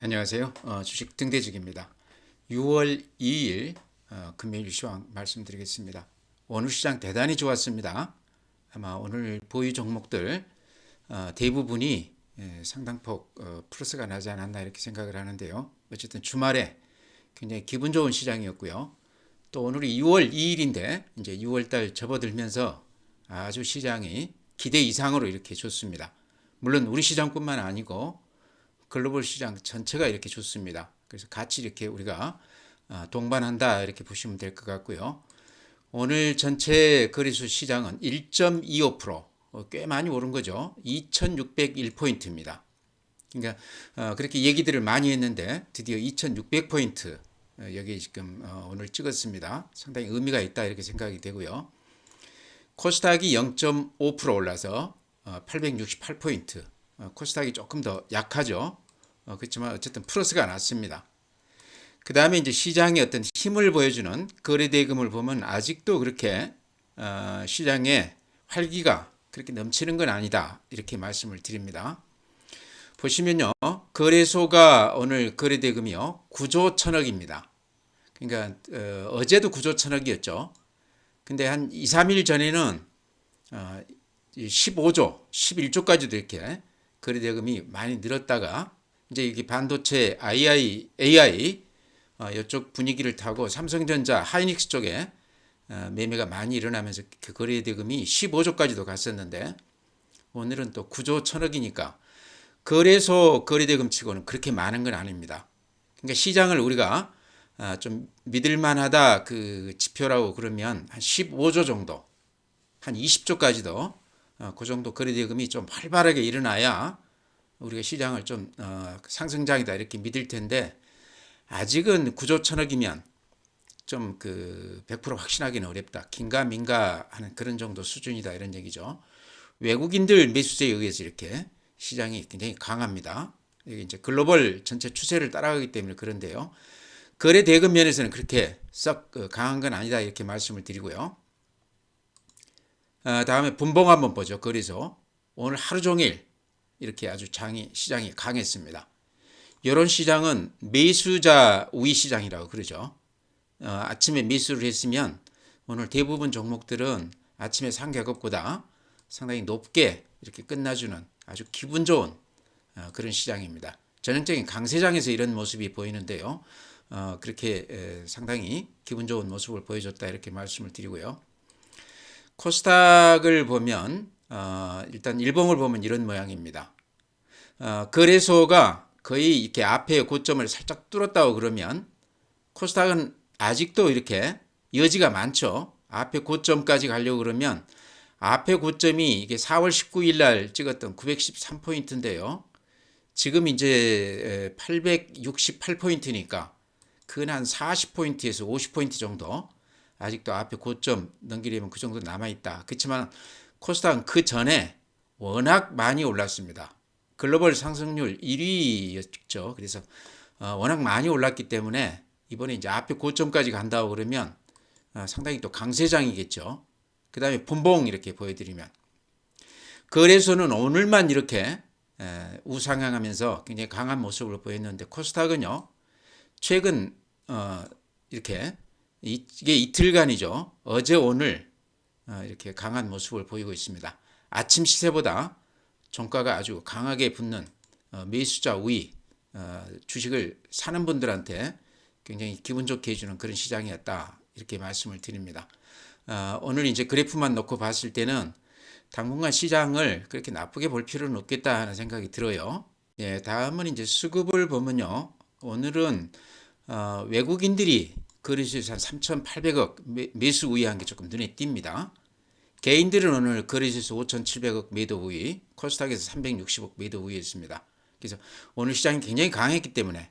안녕하세요. 주식 등대직입니다. 6월 2일 금요일 시황 말씀드리겠습니다. 오늘 시장 대단히 좋았습니다. 아마 오늘 보유 종목들 대부분이 상당폭 플러스가 나지 않았나 이렇게 생각을 하는데요. 어쨌든 주말에 굉장히 기분 좋은 시장이었고요. 또 오늘이 6월 2일인데 이제 6월달 접어들면서 아주 시장이 기대 이상으로 이렇게 좋습니다. 물론 우리 시장뿐만 아니고 글로벌 시장 전체가 이렇게 좋습니다. 그래서 같이 이렇게 우리가 동반한다 이렇게 보시면 될 것 같고요. 오늘 전체 거래소 시장은 1.25%, 꽤 많이 오른 거죠. 2601포인트입니다. 그러니까 그렇게 얘기들을 많이 했는데 드디어 2600포인트 여기 지금 오늘 찍었습니다. 상당히 의미가 있다 이렇게 생각이 되고요. 코스닥이 0.5% 올라서 868포인트. 코스닥이 조금 더 약하죠. 그렇지만 어쨌든 플러스가 났습니다. 그 다음에 이제 시장의 어떤 힘을 보여주는 거래대금을 보면 아직도 그렇게 시장에 활기가 그렇게 넘치는 건 아니다 이렇게 말씀을 드립니다. 보시면요, 거래소가 오늘 거래대금이요 9조 1000억입니다. 그러니까 어제도 9조 1000억이었죠. 근데 한 2, 3일 전에는 15조, 11조까지도 이렇게 거래대금이 많이 늘었다가 이제 이게 반도체, AI 이쪽 분위기를 타고 삼성전자, 하이닉스 쪽에 매매가 많이 일어나면서 그 거래대금이 15조까지도 갔었는데 오늘은 또 9조 1000억이니까 거래소 거래대금 치고는 그렇게 많은 건 아닙니다. 그러니까 시장을 우리가 좀 믿을만하다 그 지표라고 그러면 한 15조 정도, 한 20조까지도 그 정도 거래대금이 좀 활발하게 일어나야 우리가 시장을 좀 상승장이다 이렇게 믿을 텐데 아직은 9조 1000억이면 좀 그 100% 확신하기는 어렵다. 긴가민가 하는 그런 정도 수준이다 이런 얘기죠. 외국인들 매수세에 의해서 이렇게 시장이 굉장히 강합니다. 이게 이제 글로벌 전체 추세를 따라가기 때문에 그런데요. 거래 대금 면에서는 그렇게 썩 강한 건 아니다 이렇게 말씀을 드리고요. 다음에 분봉 한번 보죠. 거래소 오늘 하루 종일 이렇게 아주 시장이 강했습니다. 이런 시장은 매수자 우위 시장이라고 그러죠. 아침에 매수를 했으면 오늘 대부분 종목들은 아침에 상가급보다 상당히 높게 이렇게 끝나주는 아주 기분 좋은 그런 시장입니다. 전형적인 강세장에서 이런 모습이 보이는데요. 그렇게 상당히 기분 좋은 모습을 보여줬다 이렇게 말씀을 드리고요. 코스닥을 보면 일단 일봉을 보면 이런 모양입니다. 거래소가 거의 이렇게 앞에 고점을 살짝 뚫었다고 그러면 코스닥은 아직도 이렇게 여지가 많죠. 앞에 고점까지 가려고 그러면 앞에 고점이 이게 4월 19일 날 찍었던 913포인트인데요. 지금 이제 868포인트니까 근 한 40포인트에서 50포인트 정도 아직도 앞에 고점 넘기려면 그 정도 남아있다. 그렇지만 코스닥은 그 전에 워낙 많이 올랐습니다. 글로벌 상승률 1위였죠. 그래서 워낙 많이 올랐기 때문에 이번에 이제 앞에 고점까지 간다고 그러면 상당히 또 강세장이겠죠. 그 다음에 분봉 이렇게 보여드리면 거래소는 오늘만 이렇게 우상향하면서 굉장히 강한 모습을 보였는데 코스닥은요 최근 이렇게 이게 이틀간이죠. 어제 오늘 이렇게 강한 모습을 보이고 있습니다. 아침 시세보다 종가가 아주 강하게 붙는 매수자 우위 주식을 사는 분들한테 굉장히 기분 좋게 해주는 그런 시장이었다 이렇게 말씀을 드립니다. 오늘 이제 그래프만 놓고 봤을 때는 당분간 시장을 그렇게 나쁘게 볼 필요는 없겠다 하는 생각이 들어요. 예, 다음은 이제 수급을 보면요. 오늘은 외국인들이 거래소에서 한 3,800억 매수 우위한 게 조금 눈에 띕니다. 개인들은 오늘 거래소에서 5,700억 매도 우위, 코스닥에서 360억 매도 우위였습니다. 그래서 오늘 시장이 굉장히 강했기 때문에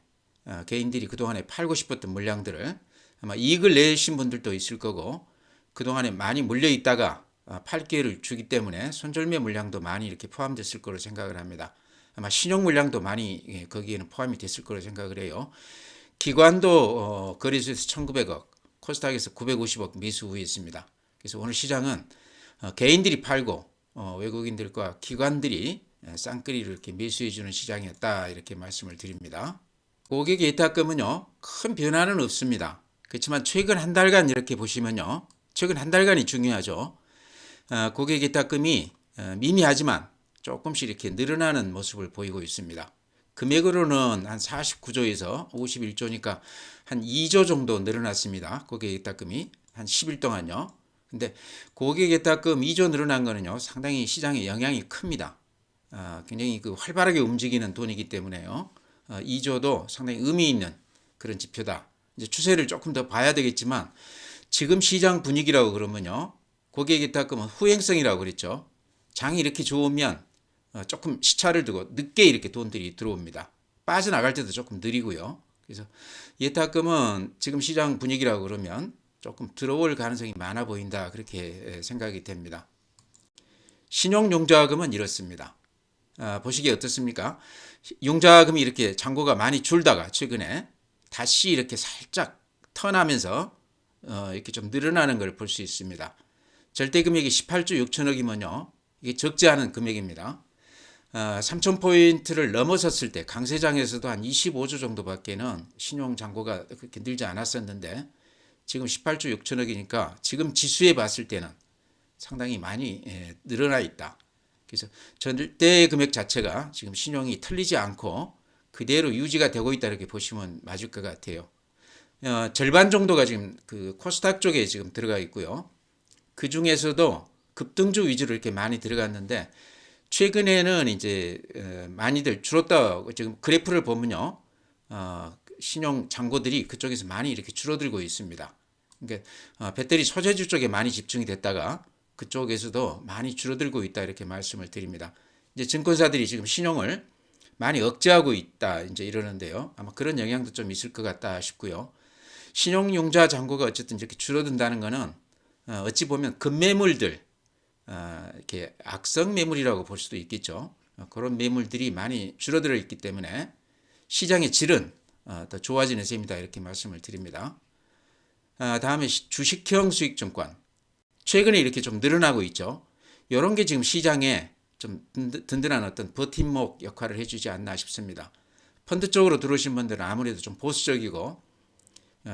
개인들이 그동안에 팔고 싶었던 물량들을 아마 이익을 내신 분들도 있을 거고 그동안에 많이 물려 있다가 팔 기회를 주기 때문에 손절매 물량도 많이 이렇게 포함됐을 거로 생각을 합니다. 아마 신용 물량도 많이 거기에는 포함이 됐을 거로 생각을 해요. 기관도 거래소에서 1,900억, 코스닥에서 950억 매수 우위했습니다. 그래서 오늘 시장은 개인들이 팔고 외국인들과 기관들이 쌍끌이를 이렇게 매수해 주는 시장이었다 이렇게 말씀을 드립니다. 고객 예탁금은요, 큰 변화는 없습니다. 그렇지만 최근 한 달간 이렇게 보시면요, 최근 한 달간이 중요하죠. 고객 예탁금이 미미하지만 조금씩 이렇게 늘어나는 모습을 보이고 있습니다. 금액으로는 한 49조에서 51조니까 한 2조 정도 늘어났습니다. 고객 예탁금이 한 10일 동안요. 근데 고객 예탁금 2조 늘어난 거는요, 상당히 시장에 영향이 큽니다. 굉장히 그 활발하게 움직이는 돈이기 때문에요. 2조도 상당히 의미 있는 그런 지표다. 이제 추세를 조금 더 봐야 되겠지만 지금 시장 분위기라고 그러면요, 고객 예탁금은 후행성이라고 그랬죠. 장이 이렇게 좋으면 조금 시차를 두고 늦게 이렇게 돈들이 들어옵니다. 빠져나갈 때도 조금 느리고요. 그래서 예탁금은 지금 시장 분위기라고 그러면 조금 들어올 가능성이 많아 보인다. 그렇게 생각이 됩니다. 신용융자금은 이렇습니다. 보시기에 어떻습니까? 융자금이 이렇게 잔고가 많이 줄다가 최근에 다시 이렇게 살짝 턴하면서 이렇게 좀 늘어나는 걸 볼 수 있습니다. 절대 금액이 18조 6천억이면요, 이게 적지 않은 금액입니다. 3,000포인트를 넘어섰을 때 강세장에서도 한 25조 정도밖에는 신용 잔고가 그렇게 늘지 않았었는데 지금 18조 6천억이니까 지금 지수에 봤을 때는 상당히 많이 늘어나 있다. 그래서 절대 금액 자체가 지금 신용이 틀리지 않고 그대로 유지가 되고 있다, 이렇게 보시면 맞을 것 같아요. 절반 정도가 지금 그 코스닥 쪽에 지금 들어가 있고요. 그 중에서도 급등주 위주로 이렇게 많이 들어갔는데 최근에는 이제 많이들 줄었다. 지금 그래프를 보면요, 신용 잔고들이 그쪽에서 많이 이렇게 줄어들고 있습니다. 그러니까 배터리 소재주 쪽에 많이 집중이 됐다가 그쪽에서도 많이 줄어들고 있다, 이렇게 말씀을 드립니다. 이제 증권사들이 지금 신용을 많이 억제하고 있다, 이제 이러는데요. 아마 그런 영향도 좀 있을 것 같다 싶고요. 신용융자 잔고가 어쨌든 이렇게 줄어든다는 것은 어찌 보면 급매물들, 이렇게 악성 매물이라고 볼 수도 있겠죠. 그런 매물들이 많이 줄어들어 있기 때문에 시장의 질은 더 좋아지는 셈이다, 이렇게 말씀을 드립니다. 다음에 주식형 수익증권. 최근에 이렇게 좀 늘어나고 있죠. 이런 게 지금 시장에 좀 든든한 어떤 버팀목 역할을 해주지 않나 싶습니다. 펀드 쪽으로 들어오신 분들은 아무래도 좀 보수적이고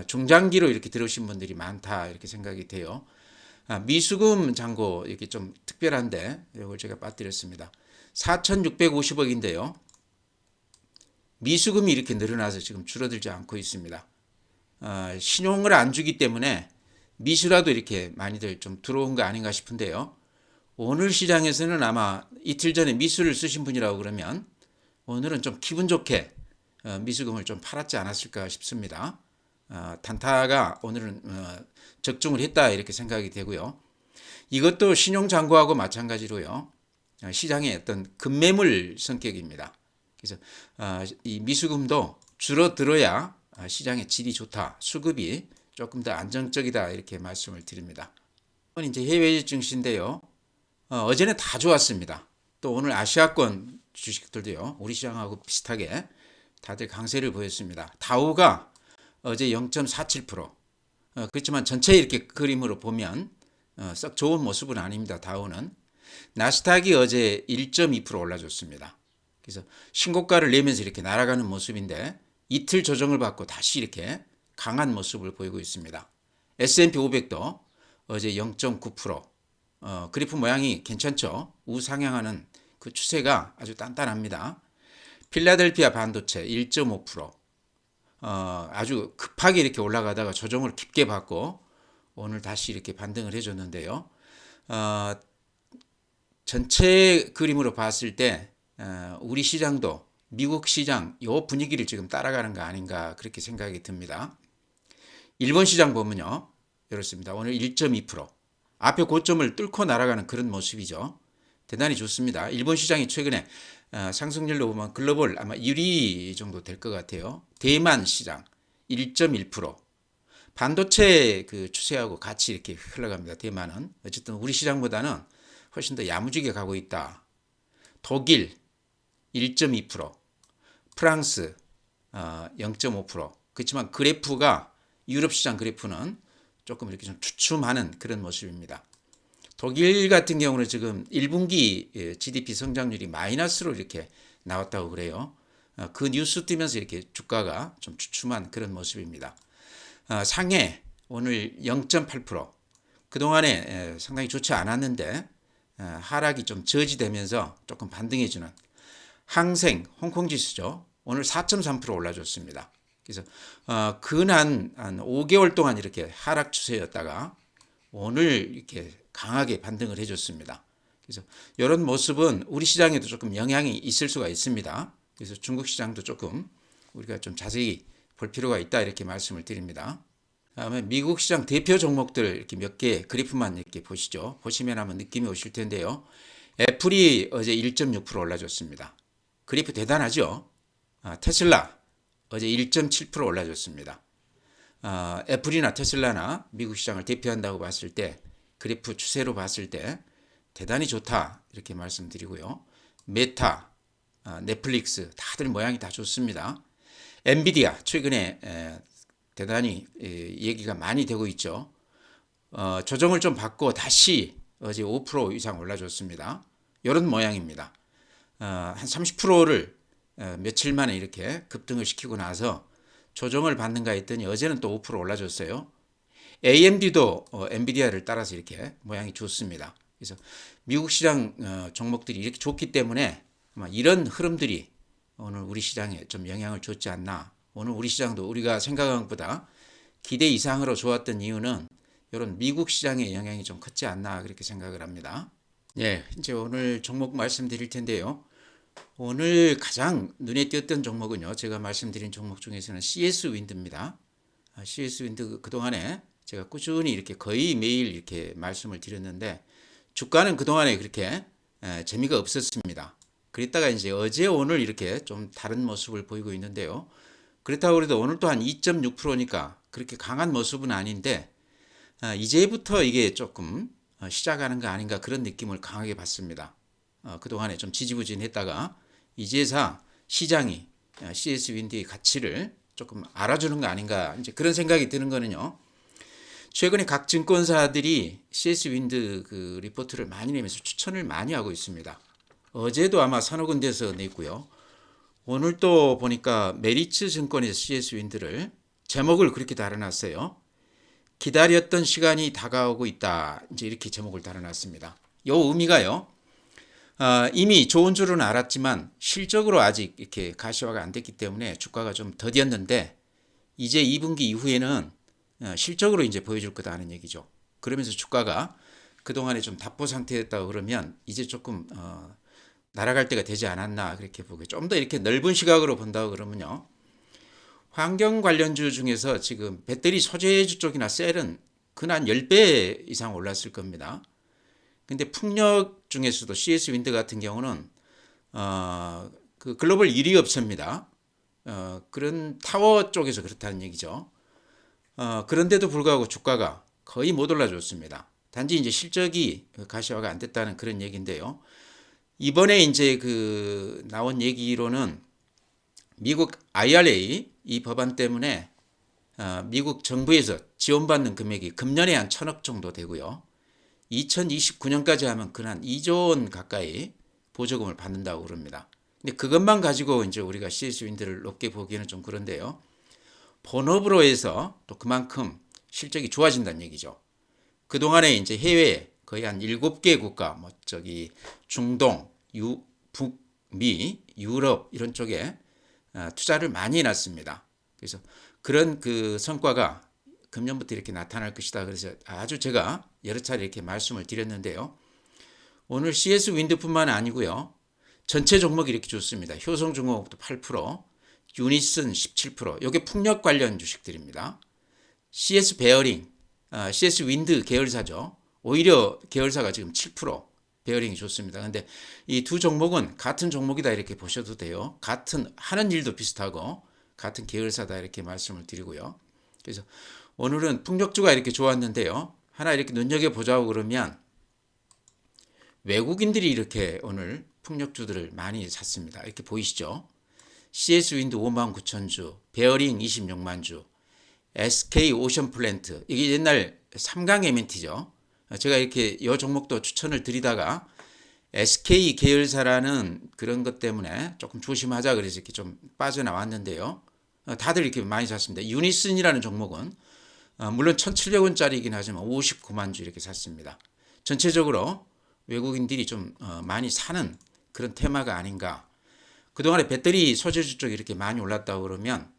중장기로 이렇게 들어오신 분들이 많다, 이렇게 생각이 돼요. 미수금 잔고 이렇게 좀 특별한데 이걸 제가 빠뜨렸습니다. 4,650억인데요. 미수금이 이렇게 늘어나서 지금 줄어들지 않고 있습니다. 신용을 안 주기 때문에 미수라도 이렇게 많이들 좀 들어온 거 아닌가 싶은데요. 오늘 시장에서는 아마 이틀 전에 미수를 쓰신 분이라고 그러면 오늘은 좀 기분 좋게 미수금을 좀 팔았지 않았을까 싶습니다. 단타가 오늘은 적중을 했다, 이렇게 생각이 되고요. 이것도 신용잔고하고 마찬가지로요, 시장의 어떤 급매물 성격입니다. 그래서 이 미수금도 줄어들어야 시장의 질이 좋다, 수급이 조금 더 안정적이다, 이렇게 말씀을 드립니다. 이건 이제 해외 증시인데요. 어제는 다 좋았습니다. 또 오늘 아시아권 주식들도요, 우리 시장하고 비슷하게 다들 강세를 보였습니다. 다우가 어제 0.47%. 그렇지만 전체 이렇게 그림으로 보면 썩 좋은 모습은 아닙니다. 다우는. 나스닥이 어제 1.2% 올라줬습니다. 그래서 신고가를 내면서 이렇게 날아가는 모습인데 이틀 조정을 받고 다시 이렇게 강한 모습을 보이고 있습니다. S&P 500도 어제 0.9%. 그래프 모양이 괜찮죠? 우상향하는 그 추세가 아주 단단합니다. 필라델피아 반도체 1.5%. 아주 급하게 이렇게 올라가다가 조정을 깊게 받고 오늘 다시 이렇게 반등을 해줬는데요. 전체 그림으로 봤을 때 우리 시장도 미국 시장 요 분위기를 지금 따라가는 거 아닌가, 그렇게 생각이 듭니다. 일본 시장 보면요, 이렇습니다. 오늘 1.2%. 앞에 고점을 뚫고 날아가는 그런 모습이죠. 대단히 좋습니다. 일본 시장이 최근에 상승률로 보면 글로벌 아마 1위 정도 될 것 같아요. 대만 시장 1.1%. 반도체 그 추세하고 같이 이렇게 흘러갑니다. 대만은 어쨌든 우리 시장보다는 훨씬 더 야무지게 가고 있다. 독일 1.2%, 프랑스 0.5%. 그렇지만 그래프가 유럽 시장 그래프는 조금 이렇게 좀 주춤하는 그런 모습입니다. 독일 같은 경우는 지금 1분기 GDP 성장률이 마이너스로 이렇게 나왔다고 그래요. 그 뉴스 뜨면서 이렇게 주가가 좀 주춤한 그런 모습입니다. 상해 오늘 0.8%. 그동안에 상당히 좋지 않았는데 하락이 좀 저지되면서 조금 반등해주는 항생 홍콩 지수죠. 오늘 4.3% 올라줬습니다. 그래서 근한 한 5개월 동안 이렇게 하락 추세였다가 오늘 이렇게 강하게 반등을 해줬습니다. 그래서 이런 모습은 우리 시장에도 조금 영향이 있을 수가 있습니다. 그래서 중국 시장도 조금 우리가 좀 자세히 볼 필요가 있다 이렇게 말씀을 드립니다. 다음에 미국 시장 대표 종목들 이렇게 몇 개 그래프만 이렇게 보시죠. 보시면 한번 느낌이 오실 텐데요. 애플이 어제 1.6% 올라줬습니다. 그래프 대단하죠. 테슬라 어제 1.7% 올라줬습니다. 애플이나 테슬라나 미국 시장을 대표한다고 봤을 때 그래프 추세로 봤을 때 대단히 좋다 이렇게 말씀드리고요. 메타, 넷플릭스 다들 모양이 다 좋습니다. 엔비디아 최근에 대단히 얘기가 많이 되고 있죠. 조정을 좀 받고 다시 어제 5% 이상 올라줬습니다. 이런 모양입니다. 한 30%를 며칠 만에 이렇게 급등을 시키고 나서 조정을 받는가 했더니 어제는 또 5% 올라줬어요. AMD도 엔비디아를 따라서 이렇게 모양이 좋습니다. 그래서 미국 시장 종목들이 이렇게 좋기 때문에 아마 이런 흐름들이 오늘 우리 시장에 좀 영향을 줬지 않나. 오늘 우리 시장도 우리가 생각한 것보다 기대 이상으로 좋았던 이유는 이런 미국 시장의 영향이 좀 컸지 않나 그렇게 생각을 합니다. 예, 이제 오늘 종목 말씀드릴 텐데요. 오늘 가장 눈에 띄었던 종목은요. 제가 말씀드린 종목 중에서는 CS 윈드입니다. CS 윈드 그동안에 제가 꾸준히 이렇게 거의 매일 이렇게 말씀을 드렸는데 주가는 그동안에 그렇게 재미가 없었습니다. 그랬다가 이제 어제 오늘 이렇게 좀 다른 모습을 보이고 있는데요. 그렇다고 그래도 오늘 또한 2.6%니까 그렇게 강한 모습은 아닌데 이제부터 이게 조금 시작하는 거 아닌가 그런 느낌을 강하게 받습니다. 그동안에 좀 지지부진했다가 이제서 시장이 CS 윈드의 가치를 조금 알아주는 거 아닌가 이제 그런 생각이 드는 거는요. 최근에 각 증권사들이 CS 윈드 그 리포트를 많이 내면서 추천을 많이 하고 있습니다. 어제도 아마 서너 군데에서 냈고요. 오늘 또 보니까 메리츠 증권에서 CS 윈드를 제목을 그렇게 달아놨어요. 기다렸던 시간이 다가오고 있다. 이제 이렇게 제목을 달아놨습니다. 이 의미가요. 이미 좋은 줄은 알았지만 실적으로 아직 이렇게 가시화가 안 됐기 때문에 주가가 좀 더뎠는데 이제 2분기 이후에는 실적으로 이제 보여줄 거다 하는 얘기죠. 그러면서 주가가 그동안에 좀 답보 상태였다고 그러면 이제 조금 날아갈 때가 되지 않았나 그렇게 보고 좀 더 이렇게 넓은 시각으로 본다고 그러면요. 환경 관련주 중에서 지금 배터리 소재주 쪽이나 셀은 근한 10배 이상 올랐을 겁니다. 근데 풍력 중에서도 CS 윈드 같은 경우는 그 글로벌 1위 업체입니다. 그런 타워 쪽에서 그렇다는 얘기죠. 그런데도 불구하고 주가가 거의 못 올라줬습니다. 단지 이제 실적이 가시화가 안 됐다는 그런 얘기인데요. 이번에 이제 그 나온 얘기로는 미국 IRA 이 법안 때문에 미국 정부에서 지원받는 금액이 금년에 한 1,000억 정도 되고요. 2029년까지 하면 근한 2조 원 가까이 보조금을 받는다고 그럽니다. 근데 그것만 가지고 이제 우리가 CS 윈드를 높게 보기에는 좀 그런데요. 본업으로 해서 또 그만큼 실적이 좋아진다는 얘기죠. 그동안에 이제 해외 거의 한 7개 국가, 뭐 저기 중동, 북미, 유럽 이런 쪽에 투자를 많이 해놨습니다. 그래서 그런 그 성과가 금년부터 이렇게 나타날 것이다. 그래서 아주 제가 여러 차례 이렇게 말씀을 드렸는데요. 오늘 CS 윈드뿐만 아니고요. 전체 종목이 이렇게 좋습니다. 효성중공업도 8%, 유니슨 17%. 이게 풍력 관련 주식들입니다. CS 베어링, CS 윈드 계열사죠. 오히려 계열사가 지금 7%. 베어링이 좋습니다. 근데 이 두 종목은 같은 종목이다 이렇게 보셔도 돼요. 같은 하는 일도 비슷하고 같은 계열사다 이렇게 말씀을 드리고요. 그래서 오늘은 풍력주가 이렇게 좋았는데요. 하나 이렇게 눈여겨보자고 그러면 외국인들이 이렇게 오늘 풍력주들을 많이 샀습니다. 이렇게 보이시죠? CS 윈드 59,000주, 베어링 26만 주, SK 오션 플랜트 이게 옛날 삼강 MNT죠. 제가 이렇게 이 종목도 추천을 드리다가 SK 계열사라는 그런 것 때문에 조금 조심하자 그래서 이렇게 좀 빠져나왔는데요. 다들 이렇게 많이 샀습니다. 유니슨이라는 종목은 물론 1,700원짜리이긴 하지만 59만 주 이렇게 샀습니다. 전체적으로 외국인들이 좀 많이 사는 그런 테마가 아닌가. 그동안에 배터리 소재주 쪽이 이렇게 많이 올랐다고 그러면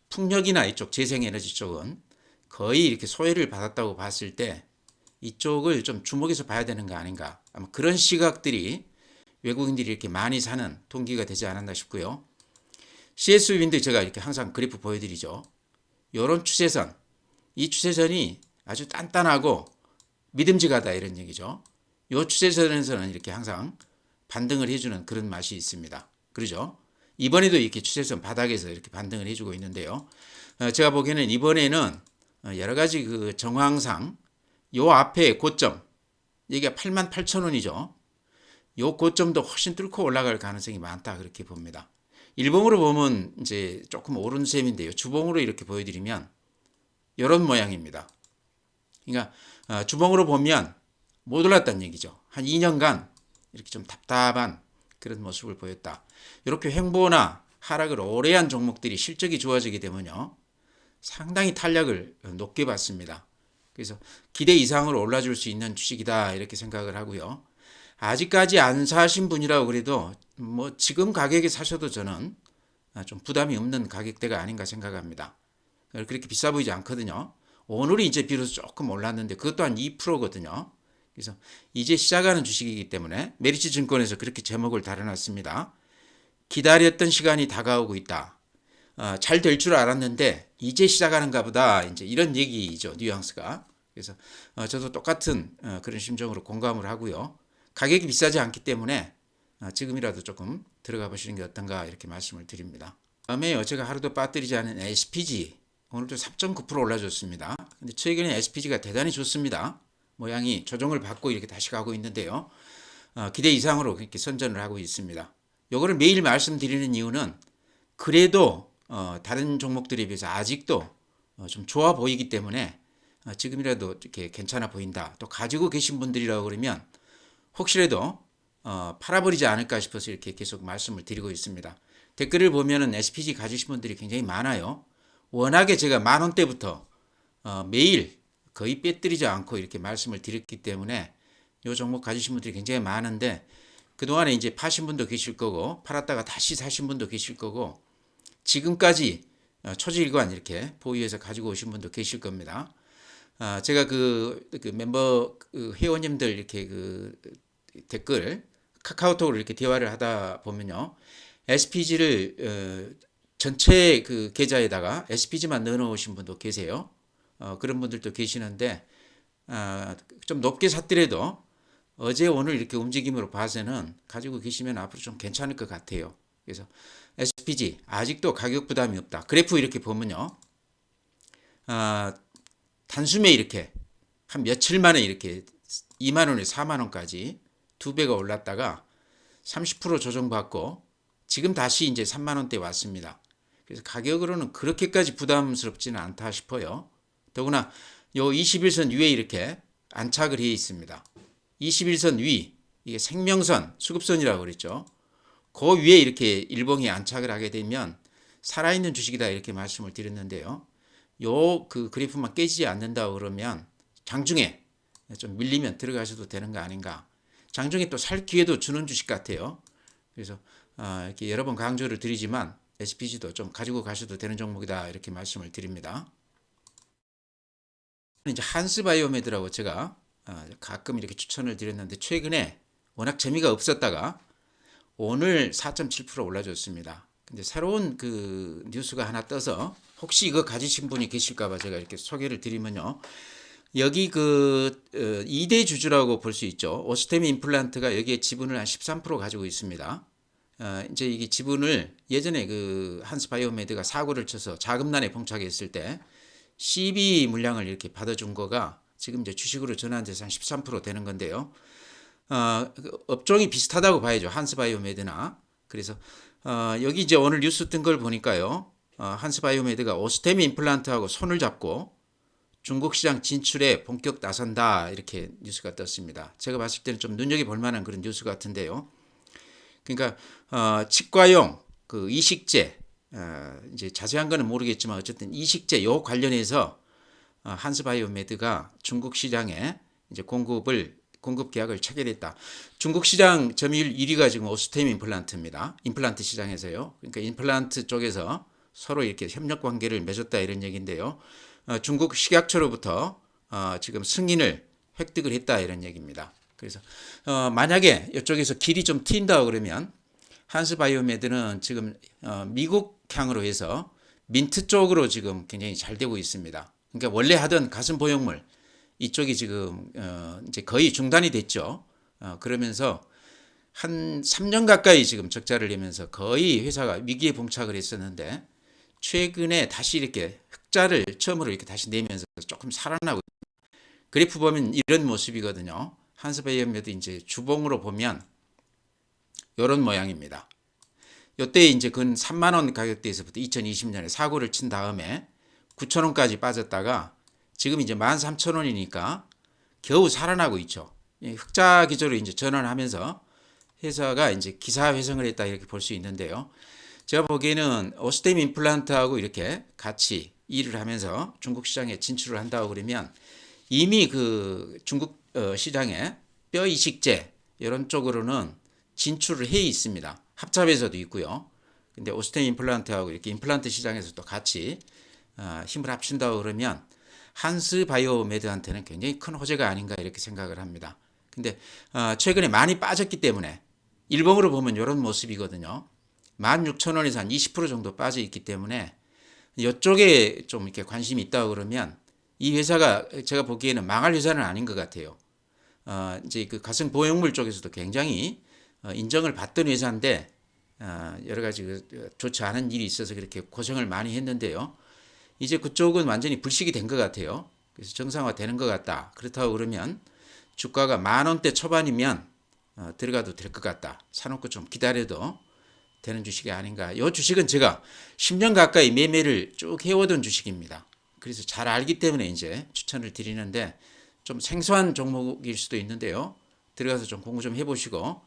풍력이나 이쪽 재생에너지 쪽은 거의 이렇게 소외를 받았다고 봤을 때 이쪽을 좀 주목해서 봐야 되는 거 아닌가. 아마 그런 시각들이 외국인들이 이렇게 많이 사는 동기가 되지 않았나 싶고요. CS 윈드 제가 이렇게 항상 그래프 보여드리죠. 이런 추세선, 이 추세선이 아주 단단하고 믿음직하다 이런 얘기죠. 이 추세선에서는 이렇게 항상 반등을 해주는 그런 맛이 있습니다. 그러죠? 이번에도 이렇게 추세선 바닥에서 이렇게 반등을 해주고 있는데요. 제가 보기에는 이번에는 여러 가지 그 정황상 요 앞에 고점, 여기가 88,000원이죠. 요 고점도 훨씬 뚫고 올라갈 가능성이 많다 그렇게 봅니다. 일봉으로 보면 이제 조금 오른 셈인데요. 주봉으로 이렇게 보여드리면 이런 모양입니다. 그러니까 주봉으로 보면 못 올랐다는 얘기죠. 한 2년간 이렇게 좀 답답한 그런 모습을 보였다. 이렇게 횡보나 하락을 오래 한 종목들이 실적이 좋아지게 되면요. 상당히 탄력을 높게 받습니다. 그래서 기대 이상으로 올라줄 수 있는 주식이다 이렇게 생각을 하고요. 아직까지 안 사신 분이라고 그래도 뭐 지금 가격에 사셔도 저는 좀 부담이 없는 가격대가 아닌가 생각합니다. 그렇게 비싸 보이지 않거든요. 오늘이 이제 비로소 조금 올랐는데 그것도 한 2%거든요. 그래서 이제 시작하는 주식이기 때문에 메리츠 증권에서 그렇게 제목을 달아놨습니다. 기다렸던 시간이 다가오고 있다. 잘 될 줄 알았는데 이제 시작하는가 보다. 이제 이런 얘기죠. 뉘앙스가. 그래서 저도 똑같은 그런 심정으로 공감을 하고요. 가격이 비싸지 않기 때문에 지금이라도 조금 들어가 보시는 게 어떤가 이렇게 말씀을 드립니다. 다음에 제가 하루도 빠뜨리지 않은 SPG 오늘도 3.9% 올라줬습니다. 근데 최근에 SPG가 대단히 좋습니다. 모양이 조정을 받고 이렇게 다시 가고 있는데요. 기대 이상으로 그렇게 선전을 하고 있습니다. 요거를 매일 말씀드리는 이유는 그래도 다른 종목들에 비해서 아직도 좀 좋아 보이기 때문에 지금이라도 이렇게 괜찮아 보인다. 또 가지고 계신 분들이라고 그러면 혹시라도 팔아버리지 않을까 싶어서 이렇게 계속 말씀을 드리고 있습니다. 댓글을 보면은 SPG 가지신 분들이 굉장히 많아요. 워낙에 제가 10,000원대부터 매일 거의 빼뜨리지 않고 이렇게 말씀을 드렸기 때문에 이 종목 가지신 분들이 굉장히 많은데 그동안에 이제 파신 분도 계실 거고 팔았다가 다시 사신 분도 계실 거고 지금까지 초지일관 이렇게 보유해서 가지고 오신 분도 계실 겁니다. 제가 그 멤버 회원님들 이렇게 그 댓글 카카오톡으로 이렇게 대화를 하다 보면요. SPG를 전체 그 계좌에다가 SPG만 넣어놓으신 분도 계세요. 그런 분들도 계시는데 좀 높게 샀더라도 어제 오늘 이렇게 움직임으로 봐서는 가지고 계시면 앞으로 좀 괜찮을 것 같아요. 그래서 SPG 아직도 가격 부담이 없다. 그래프 이렇게 보면요. 단숨에 이렇게 한 며칠 만에 이렇게 2만 원에 4만 원까지 2배가 올랐다가 30% 조정받고 지금 다시 이제 3만 원대 왔습니다. 그래서 가격으로는 그렇게까지 부담스럽지는 않다 싶어요. 더구나 요 21선 위에 이렇게 안착을 해 있습니다. 21선 위, 이게 생명선, 수급선이라고 그랬죠. 그 위에 이렇게 일봉이 안착을 하게 되면 살아있는 주식이다 이렇게 말씀을 드렸는데요. 요 그 그래프만 깨지지 않는다고 그러면 장중에 좀 밀리면 들어가셔도 되는 거 아닌가. 장중에 또 살 기회도 주는 주식 같아요. 그래서 이렇게 여러 번 강조를 드리지만 SPG도 좀 가지고 가셔도 되는 종목이다 이렇게 말씀을 드립니다. 이제 한스바이오메드라고 제가 가끔 이렇게 추천을 드렸는데 최근에 워낙 재미가 없었다가 오늘 4.7% 올라줬습니다. 근데 새로운 그 뉴스가 하나 떠서 혹시 이거 가지신 분이 계실까봐 제가 이렇게 소개를 드리면요. 여기 그 2대 주주라고 볼 수 있죠. 오스테미 임플란트가 여기에 지분을 한 13% 가지고 있습니다. 이제 이게 지분을 예전에 그 한스바이오메드가 사고를 쳐서 자금난에 봉착했을 때 CB 물량을 이렇게 받아준 거가 지금 이제 주식으로 전환돼서 한 13% 되는 건데요. 업종이 비슷하다고 봐야죠. 한스바이오메드나. 그래서 여기 이제 오늘 뉴스 뜬 걸 보니까요. 한스바이오메드가 오스테미 임플란트하고 손을 잡고 중국 시장 진출에 본격 나선다 이렇게 뉴스가 떴습니다. 제가 봤을 때는 좀 눈여겨볼 만한 그런 뉴스 같은데요. 그러니까 치과용 그 이식제 이제 자세한 거는 모르겠지만 어쨌든 이식제 요 관련해서 한스바이오메드가 중국 시장에 이제 공급 계약을 체결했다. 중국 시장 점유율 1위가 지금 오스템 임플란트입니다. 임플란트 시장에서요. 그러니까 임플란트 쪽에서 서로 이렇게 협력 관계를 맺었다 이런 얘기인데요. 중국 식약처로부터 지금 승인을 획득을 했다 이런 얘기입니다. 그래서 만약에 이쪽에서 길이 좀 트인다 그러면 한스바이오메드는 지금 미국향으로 해서 민트 쪽으로 지금 굉장히 잘 되고 있습니다. 그러니까 원래 하던 가슴 보형물 이쪽이 지금 이제 거의 중단이 됐죠. 그러면서 한 3년 가까이 지금 적자를 내면서 거의 회사가 위기에 봉착을 했었는데 최근에 다시 이렇게 흑자를 처음으로 이렇게 다시 내면서 조금 살아나고 그래프 보면 이런 모습이거든요. 한스바이오메드 이제 주봉으로 보면 이런 모양입니다. 이때 이제 근 3만 원 가격대에서부터 2020년에 사고를 친 다음에 9천 원까지 빠졌다가 지금 이제 13,000원이니까 겨우 살아나고 있죠. 흑자 기조로 이제 전환하면서 회사가 이제 기사회생을 했다 이렇게 볼 수 있는데요. 제가 보기에는 오스템 임플란트하고 이렇게 같이 일을 하면서 중국 시장에 진출을 한다고 그러면 이미 그 중국 시장에 뼈 이식제 이런 쪽으로는 진출을 해 있습니다. 합작에서도 있고요. 근데 오스템 임플란트하고 이렇게 임플란트 시장에서도 같이 힘을 합친다고 그러면 한스바이오메드한테는 굉장히 큰 호재가 아닌가 이렇게 생각을 합니다. 근데 최근에 많이 빠졌기 때문에 일봉으로 보면 이런 모습이거든요. 16,000원에서 한 20% 정도 빠져 있기 때문에 이쪽에 좀 이렇게 관심이 있다고 그러면 이 회사가 제가 보기에는 망할 회사는 아닌 것 같아요. 이제 그 가슴 보형물 쪽에서도 굉장히 인정을 받던 회사인데 여러 가지 좋지 않은 일이 있어서 그렇게 고생을 많이 했는데요. 이제 그쪽은 완전히 불식이 된 것 같아요. 그래서 정상화되는 것 같다. 그렇다고 그러면 주가가 10,000원대 초반이면 들어가도 될 것 같다. 사놓고 좀 기다려도 되는 주식이 아닌가. 이 주식은 제가 10년 가까이 매매를 쭉 해오던 주식입니다. 그래서 잘 알기 때문에 이제 추천을 드리는데 좀 생소한 종목일 수도 있는데요. 들어가서 좀 공부 좀 해보시고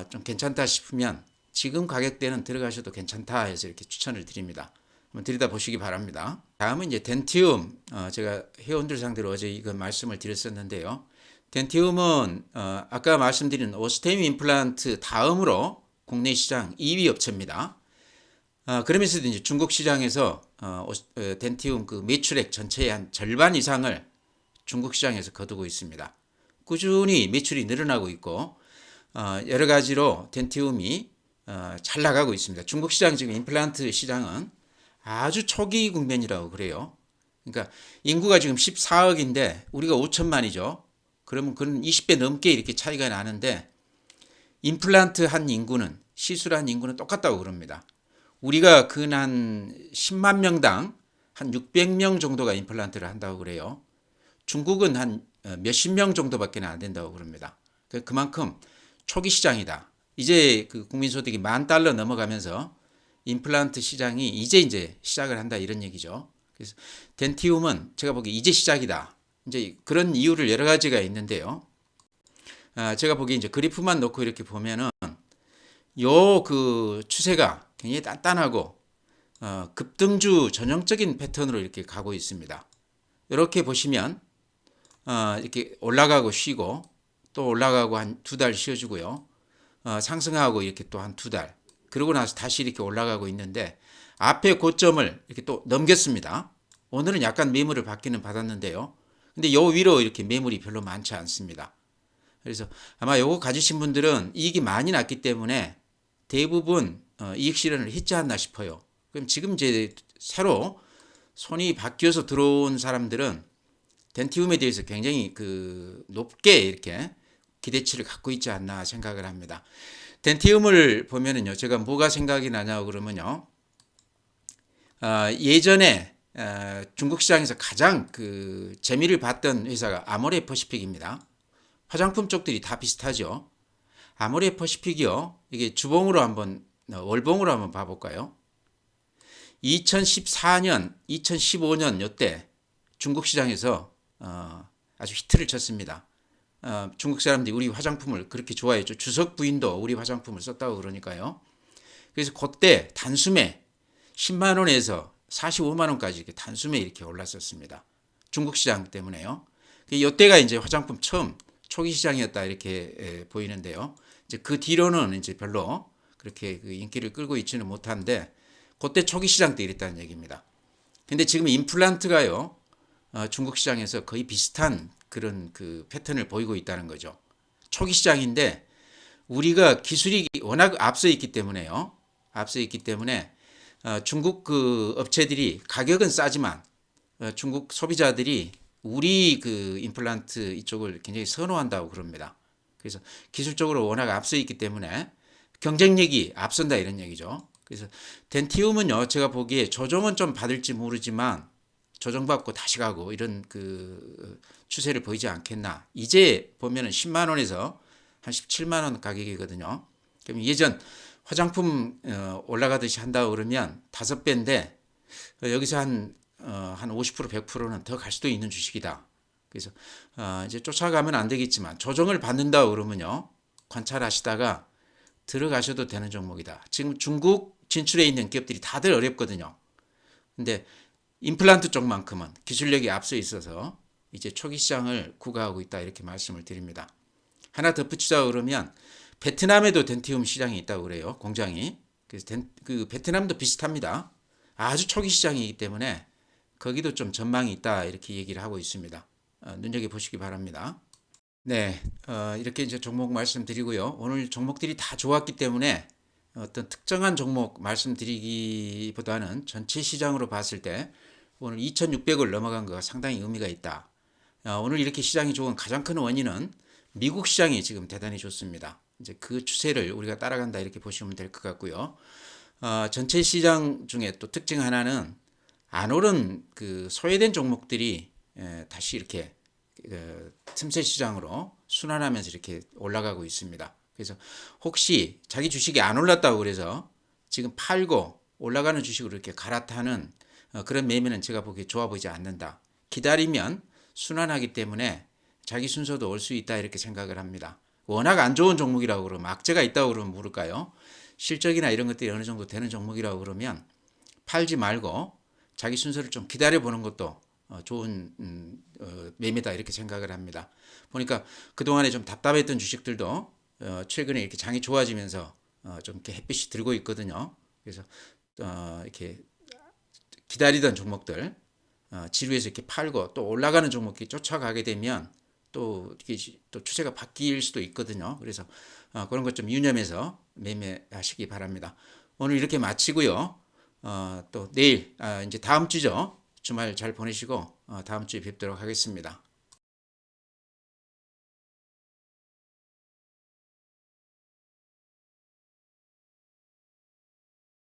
좀 괜찮다 싶으면 지금 가격대는 들어가셔도 괜찮다 해서 이렇게 추천을 드립니다. 한번 들여다 보시기 바랍니다. 다음은 이제 덴티움 제가 회원들 상대로 어제 이거 말씀을 드렸었는데요. 덴티움은 아까 말씀드린 오스템 임플란트 다음으로 국내 시장 2위 업체입니다. 그러면서도 이제 중국 시장에서 덴티움 그 매출액 전체의 한 절반 이상을 중국 시장에서 거두고 있습니다. 꾸준히 매출이 늘어나고 있고 여러 가지로 덴티움이 잘 나가고 있습니다. 중국 시장 지금 임플란트 시장은 아주 초기 국면이라고 그래요. 그러니까 인구가 지금 14억인데 우리가 5천만이죠. 그러면 그런 20배 넘게 이렇게 차이가 나는데 임플란트 한 인구는 시술한 인구는 똑같다고 그럽니다. 우리가 근 10만 명당 한 600명 정도가 임플란트를 한다고 그래요. 중국은 한 몇십 명 정도밖에 안 된다고 그럽니다. 그만큼 초기 시장이다. 이제 그 국민소득이 $10,000 넘어가면서 임플란트 시장이 이제 시작을 한다 이런 얘기죠. 그래서 덴티움은 제가 보기에 이제 시작이다. 이제 그런 이유를 여러 가지가 있는데요. 제가 보기에 이제 그래프만 놓고 이렇게 보면은 요 그 추세가 굉장히 단단하고 급등주 전형적인 패턴으로 이렇게 가고 있습니다. 이렇게 보시면 이렇게 올라가고 쉬고 또 올라가고 한 2달 쉬어주고요. 상승하고 이렇게 또 한 2달. 그러고 나서 다시 이렇게 올라가고 있는데 앞에 고점을 이렇게 또 넘겼습니다. 오늘은 약간 매물을 받았는데요. 근데 요 위로 이렇게 매물이 별로 많지 않습니다. 그래서 아마 요거 가지신 분들은 이익이 많이 났기 때문에 대부분 이익 실현을 했지 않나 싶어요. 그럼 지금 이제 새로 손이 바뀌어서 들어온 사람들은 덴티움에 대해서 굉장히 그 높게 이렇게 기대치를 갖고 있지 않나 생각을 합니다. 덴티움을 보면은요, 제가 뭐가 생각이 나냐고 그러면요, 예전에 중국 시장에서 가장 그 재미를 봤던 회사가 아모레 퍼시픽입니다. 화장품 쪽들이 다 비슷하죠. 아모레 퍼시픽이요, 이게 주봉으로 한번 월봉으로 한번 봐볼까요? 2014년, 2015년 요때 중국 시장에서 아주 히트를 쳤습니다. 중국 사람들이 우리 화장품을 그렇게 좋아했죠. 주석 부인도 우리 화장품을 썼다고 그러니까요. 그래서 그때 단숨에 10만 원에서 45만 원까지 이렇게 단숨에 이렇게 올랐었습니다. 중국 시장 때문에요. 이때가 이제 화장품 처음 초기 시장이었다 이렇게 보이는데요. 이제 그 뒤로는 이제 별로 그렇게 그 인기를 끌고 있지는 못한데 그때 초기 시장 때 이랬다는 얘기입니다. 근데 지금 임플란트가요. 중국 시장에서 거의 비슷한 그런 그 패턴을 보이고 있다는 거죠. 초기 시장인데 우리가 기술이 워낙 앞서 있기 때문에요. 앞서 있기 때문에 중국 그 업체들이 가격은 싸지만 중국 소비자들이 우리 그 임플란트 이쪽을 굉장히 선호한다고 그럽니다. 그래서 기술적으로 워낙 앞서 있기 때문에 경쟁력이 앞선다 이런 얘기죠. 그래서 덴티움은요, 제가 보기에 조정은 좀 받을지 모르지만 조정받고 다시 가고 이런 그 추세를 보이지 않겠나. 이제 보면은 10만 원에서 한 17만 원 가격이거든요. 그럼 예전 화장품 올라가듯이 한다고 그러면 5배인데 여기서 한 50% 100%는 더 갈 수도 있는 주식이다. 그래서 이제 쫓아가면 안 되겠지만 조정을 받는다고 그러면요. 관찰하시다가 들어가셔도 되는 종목이다. 지금 중국 진출해 있는 기업들이 다들 어렵거든요. 근데 임플란트 쪽만큼은 기술력이 앞서 있어서 이제 초기 시장을 구가하고 있다 이렇게 말씀을 드립니다. 하나 덧붙이자 그러면 베트남에도 덴티움 시장이 있다고 그래요. 공장이. 그래서 그 베트남도 비슷합니다. 아주 초기 시장이기 때문에 거기도 좀 전망이 있다 이렇게 얘기를 하고 있습니다. 눈여겨보시기 바랍니다. 네, 이렇게 이제 종목 말씀드리고요. 오늘 종목들이 다 좋았기 때문에 어떤 특정한 종목 말씀드리기보다는 전체 시장으로 봤을 때 오늘 2,600을 넘어간 거가 상당히 의미가 있다. 오늘 이렇게 시장이 좋은 가장 큰 원인은 미국 시장이 지금 대단히 좋습니다. 이제 그 추세를 우리가 따라간다 이렇게 보시면 될 것 같고요. 전체 시장 중에 또 특징 하나는 안 오른 그 소외된 종목들이 다시 이렇게 틈새 시장으로 순환하면서 이렇게 올라가고 있습니다. 그래서 혹시 자기 주식이 안 올랐다고 그래서 지금 팔고 올라가는 주식으로 이렇게 갈아타는 그런 매매는 제가 보기에 좋아 보이지 않는다. 기다리면 순환하기 때문에 자기 순서도 올 수 있다 이렇게 생각을 합니다. 워낙 안 좋은 종목이라고 그러면 악재가 있다고 그러면 모를까요? 실적이나 이런 것들이 어느 정도 되는 종목이라고 그러면 팔지 말고 자기 순서를 좀 기다려 보는 것도 좋은 매매다 이렇게 생각을 합니다. 보니까 그동안에 좀 답답했던 주식들도 최근에 이렇게 장이 좋아지면서 좀 이렇게 햇빛이 들고 있거든요. 그래서 이렇게 기다리던 종목들 지루해서 이렇게 팔고 또 올라가는 종목이 쫓아가게 되면 또 이게 또 추세가 바뀔 수도 있거든요. 그래서 그런 것 좀 유념해서 매매하시기 바랍니다. 오늘 이렇게 마치고요. 또 내일 이제 다음 주죠. 주말 잘 보내시고 다음 주에 뵙도록 하겠습니다.